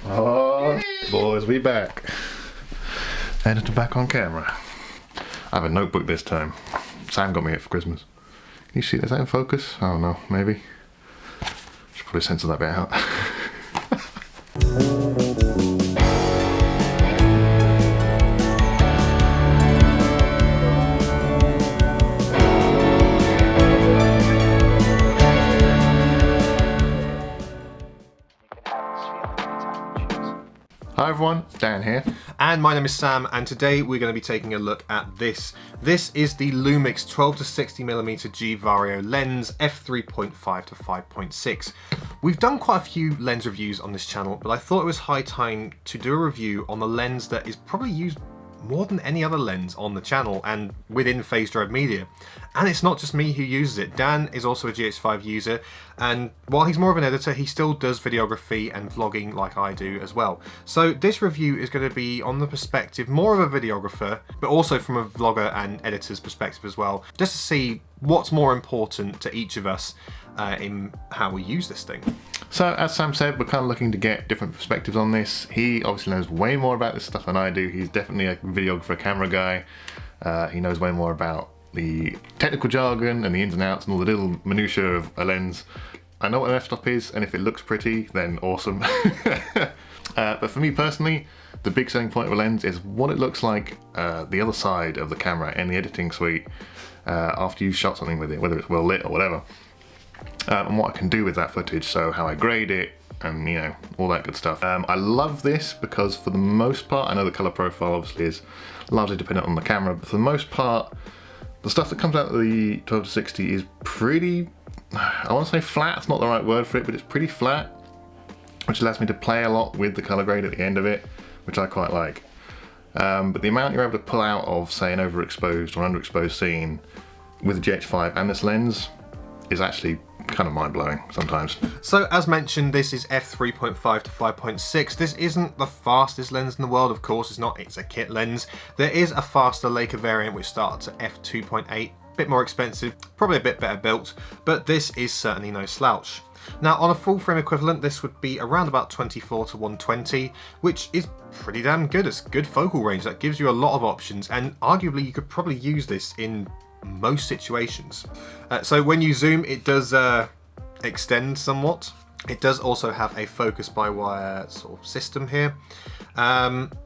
Oh, boys, we back. Editor back on camera. I have a notebook this time. Sam got me it for Christmas. Can you see, is that in focus? I don't know, maybe. Should probably censor that bit out. Hi everyone, Dan here. And my name is Sam, and today we're going to be taking a look at this. This is the Lumix 12-60mm G-Vario lens f3.5 to 5.6. We've done quite a few lens reviews on this channel, but I thought it was high time to do a review on the lens that is probably used more than any other lens on the channel and within phase drive media. And it's not just me who uses it. Dan is also a GH5 user, and while he's more of an editor, he still does videography and vlogging like I do as well. So this review is going to be on the perspective more of a videographer, but also from a vlogger and editor's perspective as well, just to see what's more important to each of us in how we use this thing. So as Sam said, we're kind of looking to get different perspectives on this. He obviously knows way more about this stuff than I do. He's definitely a videographer, camera guy. He knows way more about the technical jargon and the ins and outs and all the little minutiae of a lens. I know what an f-stop is, and if it looks pretty, then awesome. But for me personally, the big selling point of a lens is what it looks like the other side of the camera in the editing suite after you've shot something with it, whether it's well lit or whatever. And what I can do with that footage, so how I grade it and, you know, all that good stuff. I love this because for the most part, I know the color profile obviously is largely dependent on the camera, but for the most part, the stuff that comes out of the 12-60 is pretty, I want to say flat, it's not the right word for it, but it's pretty flat, which allows me to play a lot with the color grade at the end of it, which I quite like. But the amount you're able to pull out of, say, an overexposed or underexposed scene with the GH5 and this lens is actually kind of mind-blowing sometimes. So as mentioned, this is f3.5 to 5.6. This isn't the fastest lens in the world, of course it's not, it's a kit lens. There is a faster Leica variant which starts at f2.8, bit more expensive, probably a bit better built, but this is certainly no slouch. Now on a full frame equivalent, this would be around about 24 to 120, which is pretty damn good. It's good focal range, that gives you a lot of options, and arguably you could probably use this in most situations. So when you zoom, it does extend somewhat. It does also have a focus by wire sort of system here.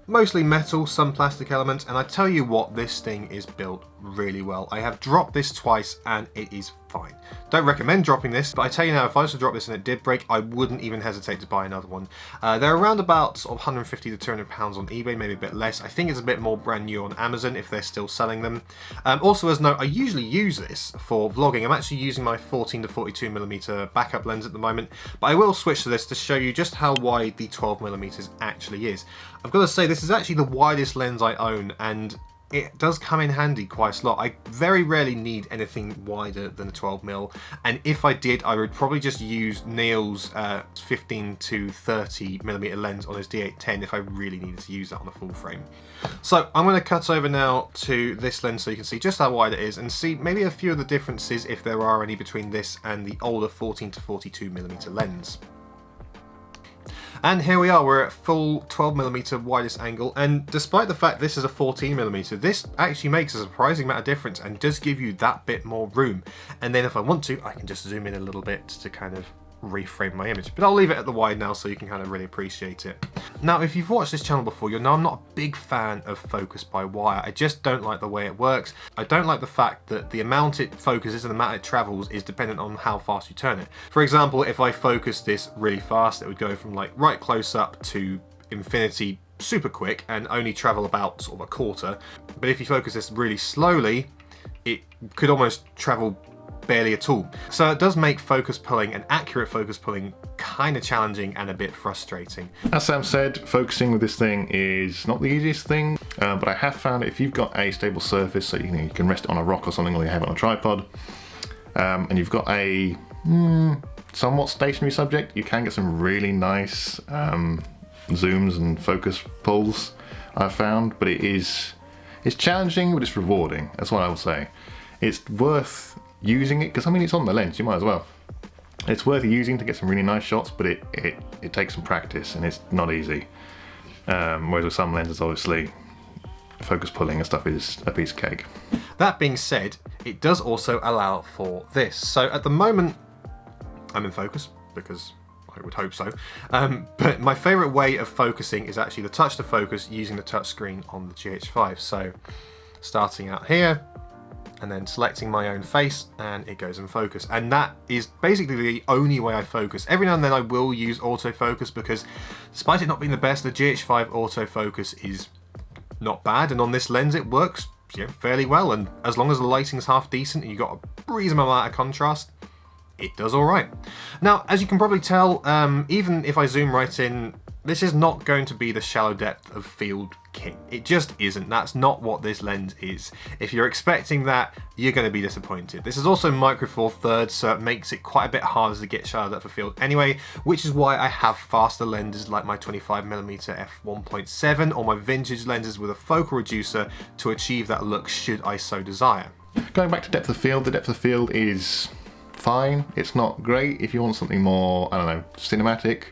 Mostly metal, some plastic elements, and I tell you what, this thing is built really well. I have dropped this twice and it is fine. Don't recommend dropping this, but I tell you now, if I was to drop this and it did break, I wouldn't even hesitate to buy another one. They're around about sort of 150 to 200 pounds on eBay, maybe a bit less. I think it's a bit more brand new on Amazon if they're still selling them. Also as a note, I usually use this for vlogging. I'm actually using my 14 to 42mm backup lens at the moment, but I will switch to this to show you just how wide the 12mm actually is. I've got to say, this is actually the widest lens I own, and it does come in handy quite a lot. I very rarely need anything wider than a 12mm, and if I did, I would probably just use Neil's 15 to 30mm lens on his D810 if I really needed to use that on a full frame. So I'm going to cut over now to this lens so you can see just how wide it is and see maybe a few of the differences, if there are any, between this and the older 14 to 42mm lens. And here we are, we're at full 12mm widest angle, and despite the fact this is a 14mm, this actually makes a surprising amount of difference and does give you that bit more room. And then if I want to, I can just zoom in a little bit to kind of reframe my image, but I'll leave it at the wide now so you can kind of really appreciate it. Now if you've watched this channel before, you'll know I'm not a big fan of focus by wire. I just don't like the way it works. I don't like the fact that the amount it focuses and the amount it travels is dependent on how fast you turn it. For example, if I focus this really fast, it would go from like right close up to infinity super quick and only travel about sort of a quarter. But if you focus this really slowly, it could almost travel barely at all. So it does make focus pulling and accurate focus pulling kind of challenging and a bit frustrating. As Sam said, focusing with this thing is not the easiest thing, but I have found if you've got a stable surface, so you can rest it on a rock or something, or you have it on a tripod, and you've got a somewhat stationary subject, you can get some really nice zooms and focus pulls, I've found, but it's challenging, but it's rewarding. That's what I will say. It's worth using it, because I mean, it's on the lens, you might as well. It's worth using to get some really nice shots, but it takes some practice and it's not easy. Whereas with some lenses, obviously, focus pulling and stuff is a piece of cake. That being said, it does also allow for this. So at the moment, I'm in focus because I would hope so. But my favorite way of focusing is actually the touch to focus using the touch screen on the GH5. So starting out here and then selecting my own face and it goes in focus. And that is basically the only way I focus. Every now and then I will use autofocus because despite it not being the best, the GH5 autofocus is not bad. And on this lens, it works fairly well. And as long as the lighting's half decent and you've got a reasonable amount of contrast, it does all right. Now, as you can probably tell, even if I zoom right in, this is not going to be the shallow depth of field kit. It just isn't. That's not what this lens is. If you're expecting that, you're going to be disappointed. This is also micro four thirds, so it makes it quite a bit harder to get shallow depth of field anyway, which is why I have faster lenses like my 25mm f1.7 or my vintage lenses with a focal reducer to achieve that look should I so desire. Going back to depth of field, the depth of field is fine. It's not great. If you want something more, I don't know, cinematic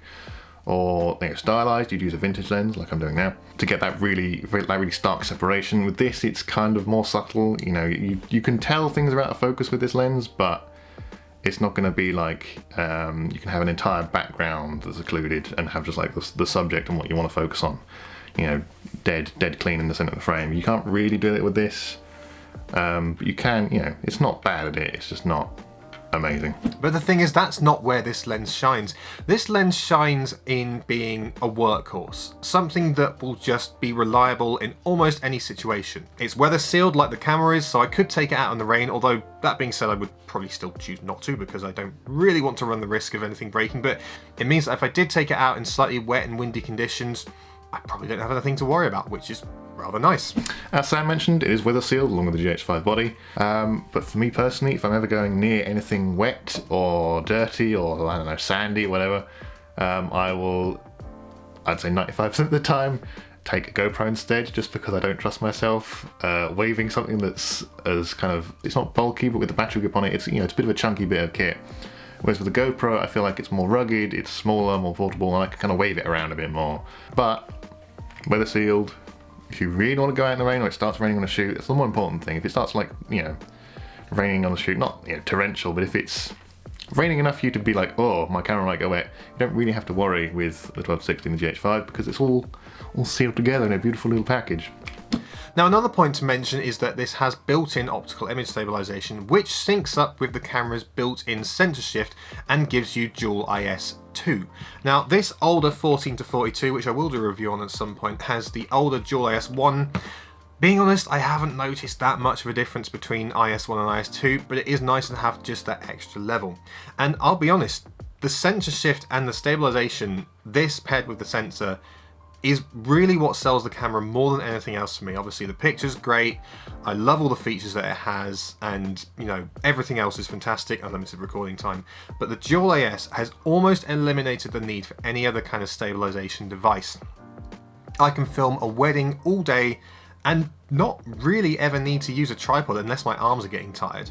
or stylized, you'd use a vintage lens like I'm doing now to get that really stark separation. With this, it's kind of more subtle. You can tell things are out of focus with this lens, but it's not going to be like you can have an entire background that's occluded and have just like the subject and what you want to focus on. Dead clean in the center of the frame. You can't really do it with this, but you can. It's not bad at it. It's just not amazing. But the thing is, that's not where this lens shines. This lens shines in being a workhorse, something that will just be reliable in almost any situation. It's weather sealed like the camera is, so I could take it out in the rain, although that being said, I would probably still choose not to because I don't really want to run the risk of anything breaking, but it means that if I did take it out in slightly wet and windy conditions, I probably don't have anything to worry about, which is rather nice. As Sam mentioned, it is weather sealed along with the GH5 body, but for me personally, if I'm ever going near anything wet or dirty or I don't know, sandy or whatever, I will, I'd say 95% of the time, take a GoPro instead, just because I don't trust myself waving something that's as kind of, it's not bulky, but with the battery grip on it, it's it's a bit of a chunky bit of kit. Whereas with the GoPro, I feel like it's more rugged, it's smaller, more portable, and I can kind of wave it around a bit more. But weather sealed. If you really want to go out in the rain or it starts raining on a shoot, that's the more important thing. If it starts like, raining on a shoot, not torrential, but if it's raining enough for you to be like, oh, my camera might go wet, you don't really have to worry with the 12-60 and the GH5 because it's all sealed together in a beautiful little package. Now, another point to mention is that this has built-in optical image stabilization, which syncs up with the camera's built-in sensor shift and gives you dual IS2. Now, this older 14-42, which I will do a review on at some point, has the older dual IS1. Being honest, I haven't noticed that much of a difference between IS1 and IS2, but it is nice to have just that extra level. And I'll be honest, the sensor shift and the stabilization, this paired with the sensor, is really what sells the camera more than anything else for me. Obviously the picture's great, I love all the features that it has, and everything else is fantastic, unlimited recording time, but the dual IS has almost eliminated the need for any other kind of stabilization device. I can film a wedding all day and not really ever need to use a tripod unless my arms are getting tired.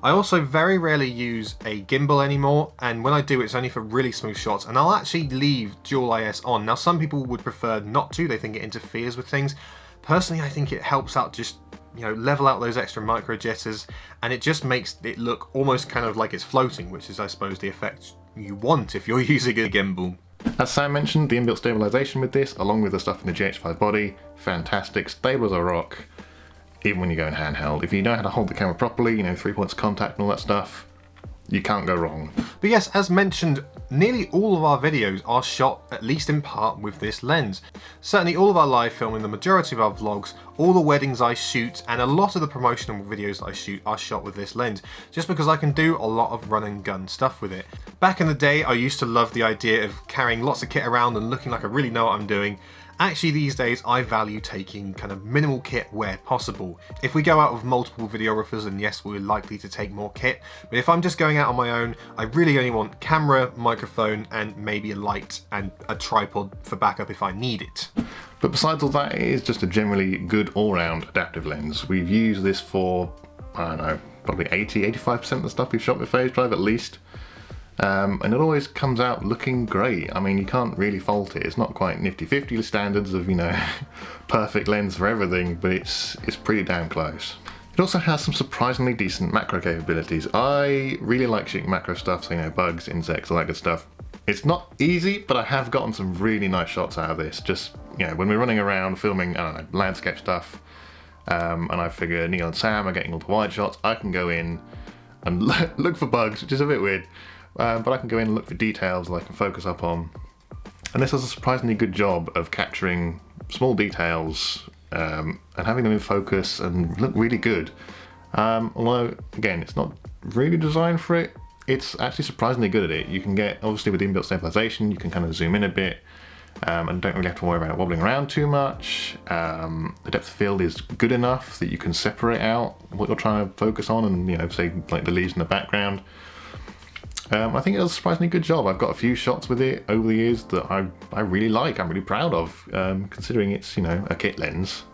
I also very rarely use a gimbal anymore, and when I do, it's only for really smooth shots, and I'll actually leave dual IS on. Now, some people would prefer not to, they think it interferes with things. Personally, I think it helps out just, level out those extra micro jitters, and it just makes it look almost kind of like it's floating, which is, I suppose, the effect you want if you're using a gimbal. As Sam mentioned, the inbuilt stabilization with this, along with the stuff in the GH5 body, fantastic, stable as a rock, even when you're going handheld. If you know how to hold the camera properly, 3 points of contact and all that stuff, you can't go wrong. But yes, as mentioned, nearly all of our videos are shot, at least in part, with this lens. Certainly all of our live filming, the majority of our vlogs, all the weddings I shoot, and a lot of the promotional videos that I shoot are shot with this lens, just because I can do a lot of run and gun stuff with it. Back in the day, I used to love the idea of carrying lots of kit around and looking like I really know what I'm doing. Actually, these days, I value taking kind of minimal kit where possible. If we go out with multiple videographers, then yes, we're likely to take more kit. But if I'm just going out on my own, I really only want camera, microphone, and maybe a light and a tripod for backup if I need it. But besides all that, it is just a generally good all-round adaptive lens. We've used this for, I don't know, probably 80-85% of the stuff we've shot with phase drive at least. And it always comes out looking great. I mean, you can't really fault it. It's not quite nifty-50 standards of, you know, perfect lens for everything, but it's pretty damn close. It also has some surprisingly decent macro capabilities. I really like shooting macro stuff, so, you know, bugs, insects, all that good stuff. It's not easy, but I have gotten some really nice shots out of this. Just, you know, when we're running around filming, I don't know, landscape stuff, and I figure Neil and Sam are getting all the wide shots, I can go in and look for bugs, which is a bit weird, but I can go in and look for details that I can focus up on. And this does a surprisingly good job of capturing small details and having them in focus and look really good. Although, again, it's not really designed for it, it's actually surprisingly good at it. You can get, obviously with inbuilt stabilization, you can kind of zoom in a bit and don't really have to worry about it wobbling around too much. The depth of field is good enough that you can separate out what you're trying to focus on and, you know, say like the leaves in the background. I think it does a surprisingly good job. I've got a few shots with it over the years that I really like, I'm really proud of, considering it's, you know, a kit lens.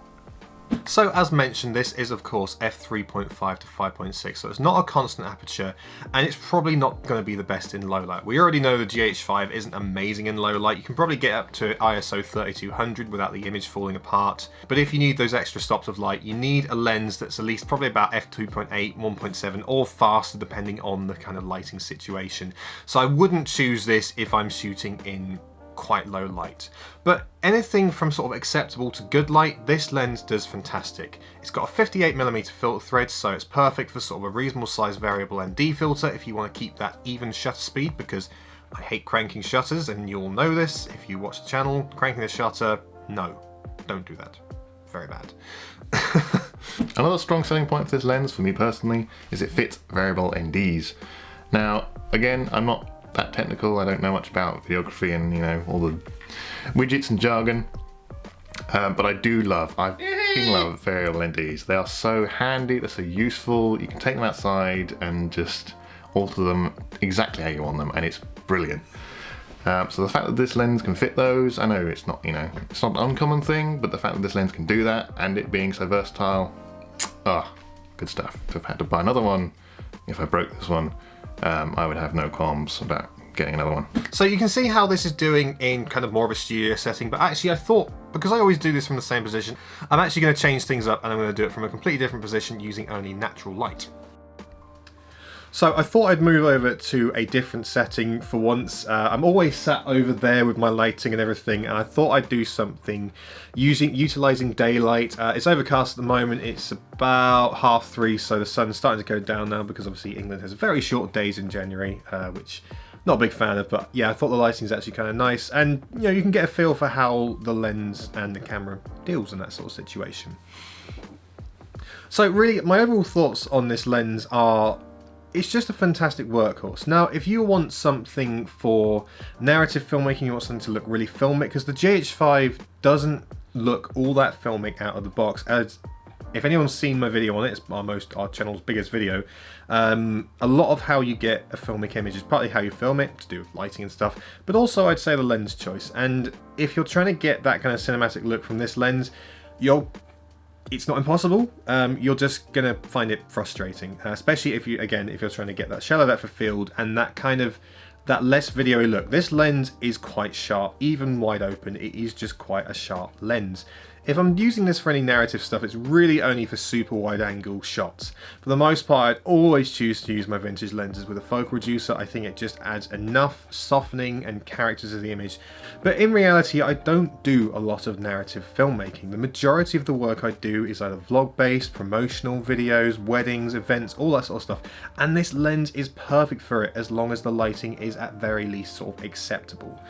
So as mentioned, this is of course f3.5 to 5.6, so it's not a constant aperture, and it's probably not going to be the best in low light. We already know the GH5 isn't amazing in low light. You can probably get up to ISO 3200 without the image falling apart, but if you need those extra stops of light, you need a lens that's at least probably about f2.8, 1.7 or faster depending on the kind of lighting situation. So I wouldn't choose this if I'm shooting in quite low light. But anything from sort of acceptable to good light, this lens does fantastic. It's got a 58mm filter thread, so it's perfect for sort of a reasonable size variable ND filter if you want to keep that even shutter speed, because I hate cranking shutters, and you'll know this if you watch the channel. Cranking the shutter, no, don't do that. Very bad. Another strong selling point for this lens, for me personally, is it fits variable NDs. Now, again, I'm not that technical, I don't know much about videography and, you know, all the widgets and jargon, but I do love, I fucking love variable NDs. They are so handy, they're so useful, you can take them outside and just alter them exactly how you want them, and it's brilliant. So the fact that this lens can fit those, I know it's not, you know, it's not an uncommon thing, but the fact that this lens can do that, and it being so versatile, good stuff. If I had to buy another one, if I broke this one, I would have no qualms about getting another one. So you can see how this is doing in kind of more of a studio setting, but actually I thought, because I always do this from the same position, I'm actually going to change things up and I'm going to do it from a completely different position using only natural light. So I thought I'd move over to a different setting for once. I'm always sat over there with my lighting and everything, and I thought I'd do something utilizing daylight. It's overcast at the moment, it's about 3:30, so the sun's starting to go down now because obviously England has very short days in January, which not a big fan of, but yeah, I thought the lighting is actually kind of nice, and you know, you can get a feel for how the lens and the camera deals in that sort of situation. So really, my overall thoughts on this lens are, it's just a fantastic workhorse. Now, if you want something for narrative filmmaking, you want something to look really filmic, because the GH5 doesn't look all that filmic out of the box. As if anyone's seen my video on it, it's our channel's biggest video. A lot of how you get a filmic image is partly how you film it, to do with lighting and stuff, but also I'd say the lens choice. And if you're trying to get that kind of cinematic look from this lens, it's not impossible. You're just gonna find it frustrating, especially if you're trying to get that shallow depth of field and that less video look. This lens is quite sharp, even wide open. It is just quite a sharp lens. If I'm using this for any narrative stuff, it's really only for super wide angle shots. For the most part, I'd always choose to use my vintage lenses with a focal reducer. I think it just adds enough softening and character to the image. But in reality, I don't do a lot of narrative filmmaking. The majority of the work I do is either vlog-based, promotional videos, weddings, events, all that sort of stuff. And this lens is perfect for it as long as the lighting is at very least sort of acceptable.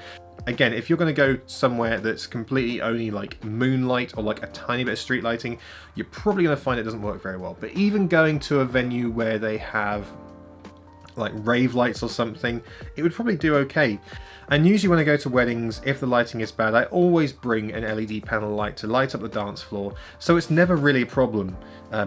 Again, if you're going to go somewhere that's completely only like moonlight or like a tiny bit of street lighting, you're probably going to find it doesn't work very well. But even going to a venue where they have like rave lights or something, it would probably do okay. And usually when I go to weddings, if the lighting is bad, I always bring an LED panel light to light up the dance floor, so it's never really a problem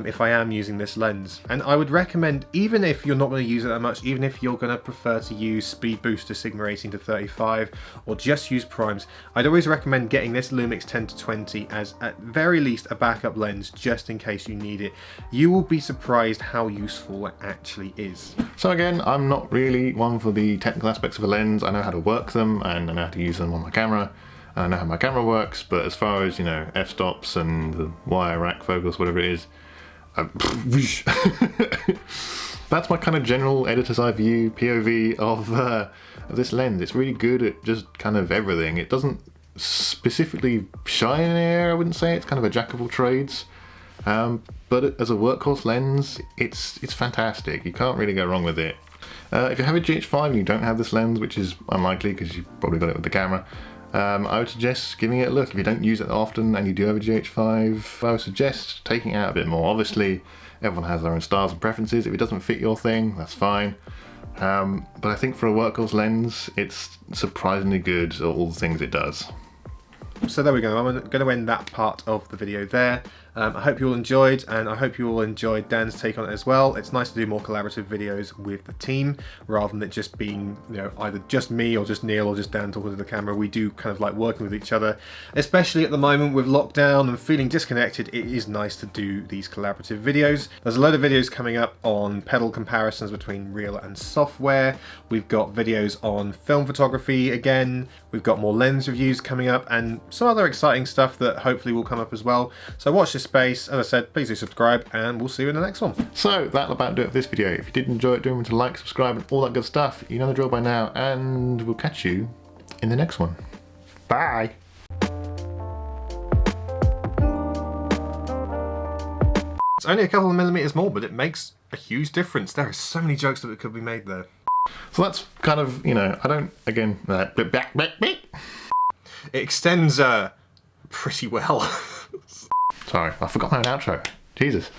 if I am using this lens. And I would recommend, even if you're not going to use it that much, even if you're going to prefer to use speed booster Sigma 18 to 35 or just use primes, I'd always recommend getting this Lumix 10 to 20 as at very least a backup lens just in case you need it. You will be surprised how useful it actually is. So again, I'm not really one for the technical aspects of a lens. I know how to work them and I know how to use them on my camera. And I know how my camera works, but as far as, you know, f-stops and the wire rack focus, whatever it is, that's my kind of general editor's eye view, POV of this lens. It's really good at just kind of everything. It doesn't specifically shine in air, I wouldn't say. It's kind of a jack of all trades. But as a workhorse lens, it's fantastic. You can't really go wrong with it. If you have a GH5 and you don't have this lens, which is unlikely because you probably got it with the camera, I would suggest giving it a look. If you don't use it often and you do have a GH5, I would suggest taking it out a bit more. Obviously, everyone has their own styles and preferences. If it doesn't fit your thing, that's fine. But I think for a workhorse lens, it's surprisingly good at all the things it does. So there we go, I'm going to end that part of the video there. I hope you all enjoyed, and I hope you all enjoyed Dan's take on it as well. It's nice to do more collaborative videos with the team, rather than it just being, you know, either just me or just Neil or just Dan talking to the camera. We do kind of like working with each other, especially at the moment with lockdown and feeling disconnected. It is nice to do these collaborative videos. There's a load of videos coming up on pedal comparisons between real and software. We've got videos on film photography again. We've got more lens reviews coming up and some other exciting stuff that hopefully will come up as well. So watch this space. As I said, please do subscribe and we'll see you in the next one. So that'll about do it for this video. If you did enjoy it, do remember to like, subscribe and all that good stuff. You know the drill by now, and we'll catch you in the next one. Bye! It's only a couple of millimeters more, but it makes a huge difference. There are so many jokes that could be made there. So that's kind of, you know, I don't, again, it extends pretty well. Sorry, I forgot my own outro. Jesus.